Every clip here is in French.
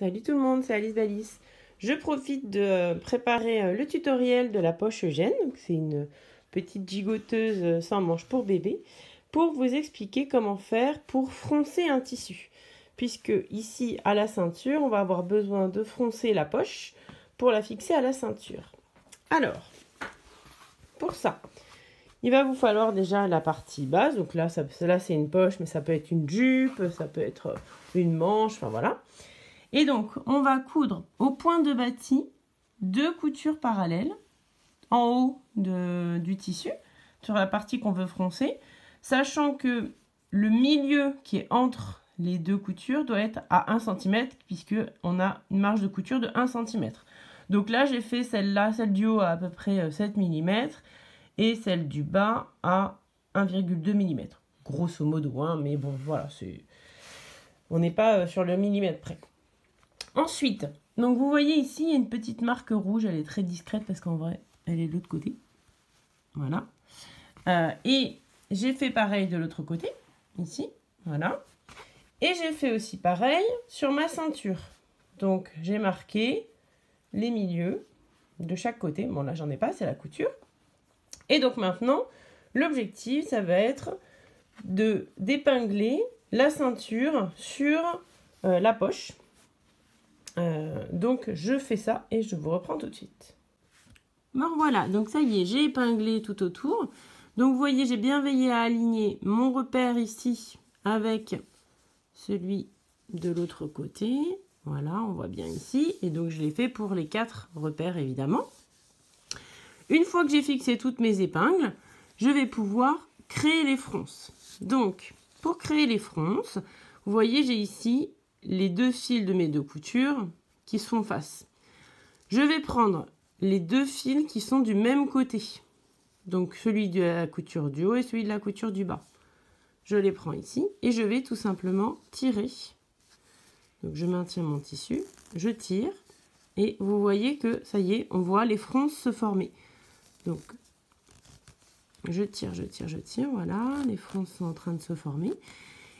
Salut tout le monde, c'est Alice d'Alice. Je profite de préparer le tutoriel de la poche Eugène. C'est une petite gigoteuse sans manche pour bébé. Pour vous expliquer comment faire pour froncer un tissu. Puisque ici à la ceinture, on va avoir besoin de froncer la poche pour la fixer à la ceinture. Alors, pour ça, il va vous falloir déjà la partie basse. Donc là c'est une poche, mais ça peut être une jupe, ça peut être une manche, enfin voilà. Et donc, on va coudre au point de bâti 2 coutures parallèles en haut du tissu, sur la partie qu'on veut froncer, sachant que le milieu qui est entre les 2 coutures doit être à 1 cm, puisqu'on a une marge de couture de 1 cm. Donc là, j'ai fait celle-là, celle du haut à peu près 7 mm, et celle du bas à 1,2 mm. Grosso modo, hein, mais bon, voilà, on n'est pas sur le millimètre près. Ensuite, donc vous voyez ici, il y a une petite marque rouge, elle est très discrète parce qu'en vrai, elle est de l'autre côté. Voilà. Et j'ai fait pareil de l'autre côté, ici, voilà. Et j'ai fait aussi pareil sur ma ceinture. Donc, j'ai marqué les milieux de chaque côté. Bon, là, j'en ai pas, c'est la couture. Et donc maintenant, l'objectif, ça va être d'épingler la ceinture sur la poche. Donc je fais ça et je vous reprends tout de suite. Bon voilà, donc ça y est, j'ai épinglé tout autour. Donc vous voyez, j'ai bien veillé à aligner mon repère ici avec celui de l'autre côté. Voilà, on voit bien ici. Et donc je l'ai fait pour les 4 repères évidemment. Une fois que j'ai fixé toutes mes épingles, je vais pouvoir créer les fronces. Donc pour créer les fronces, vous voyez, j'ai ici les 2 fils de mes 2 coutures qui se font face. Je vais prendre les 2 fils qui sont du même côté. Donc celui de la couture du haut et celui de la couture du bas. Je les prends ici et je vais tout simplement tirer. Donc je maintiens mon tissu, je tire et vous voyez que ça y est, on voit les fronces se former. Donc je tire, voilà, les fronces sont en train de se former.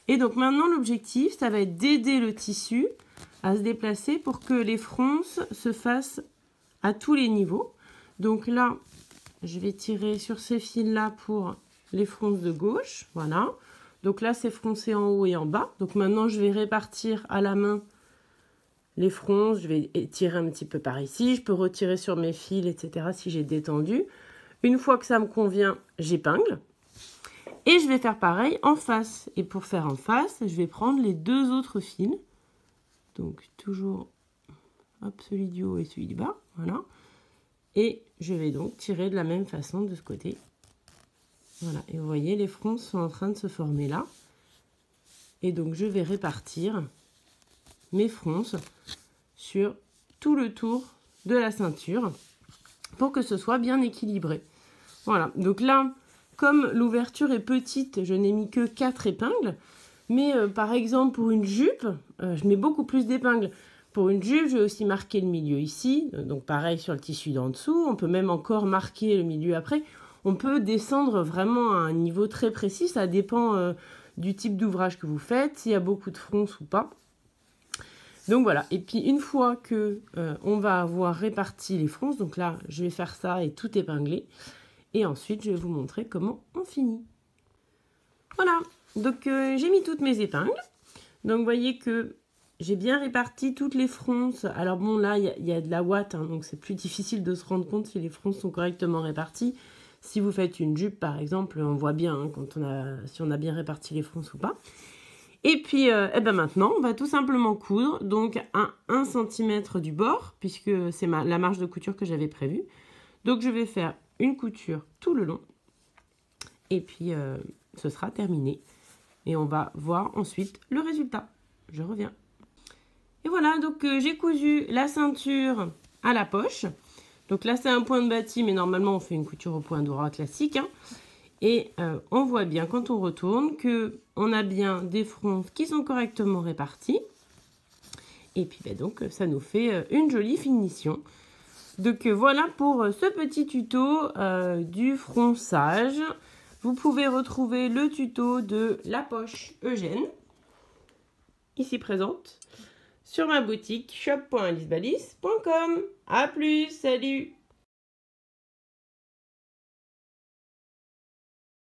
Et donc maintenant l'objectif, ça va être d'aider le tissu à se déplacer pour que les fronces se fassent à tous les niveaux. Donc là, je vais tirer sur ces fils-là pour les fronces de gauche. Voilà. Donc là, c'est froncé en haut et en bas. Donc maintenant, je vais répartir à la main les fronces. Je vais tirer un petit peu par ici. Je peux retirer sur mes fils, etc. si j'ai détendu. Une fois que ça me convient, j'épingle. Et je vais faire pareil en face. Et pour faire en face, je vais prendre les 2 autres fils. Donc toujours hop, celui du haut et celui du bas. Voilà. Et je vais donc tirer de la même façon de ce côté. Voilà. Et vous voyez, les fronces sont en train de se former là. Et donc je vais répartir mes fronces sur tout le tour de la ceinture pour que ce soit bien équilibré. Voilà. Donc là, comme l'ouverture est petite, je n'ai mis que 4 épingles. Mais par exemple, pour une jupe, je mets beaucoup plus d'épingles. Pour une jupe, je vais aussi marquer le milieu ici. Donc pareil sur le tissu d'en dessous. On peut même encore marquer le milieu après. On peut descendre vraiment à un niveau très précis. Ça dépend du type d'ouvrage que vous faites, s'il y a beaucoup de fronces ou pas. Donc voilà. Et puis une fois que on va avoir réparti les fronces, donc là, je vais faire ça et tout épingler. Et ensuite, je vais vous montrer comment on finit. Voilà. Donc j'ai mis toutes mes épingles. Donc vous voyez que j'ai bien réparti toutes les fronces. Alors bon, là il y a de la ouate, hein, donc c'est plus difficile de se rendre compte si les fronces sont correctement réparties. Si vous faites une jupe par exemple, on voit bien hein, si on a bien réparti les fronces ou pas. Et puis maintenant on va tout simplement coudre donc à 1 cm du bord, puisque c'est la marge de couture que j'avais prévue. Donc je vais faire une couture tout le long. Et puis ce sera terminé. Et on va voir ensuite le résultat. Je reviens. Et voilà, donc j'ai cousu la ceinture à la poche. Donc là, c'est un point de bâti, mais normalement, on fait une couture au point droit classique. Hein. Et on voit bien, quand on retourne, qu'on a bien des fronces qui sont correctement réparties. Et puis, donc, ça nous fait une jolie finition. Donc voilà pour ce petit tuto du fronçage. Vous pouvez retrouver le tuto de la poche Eugène, ici présente, sur ma boutique shop.alicebalis.com. À plus, salut!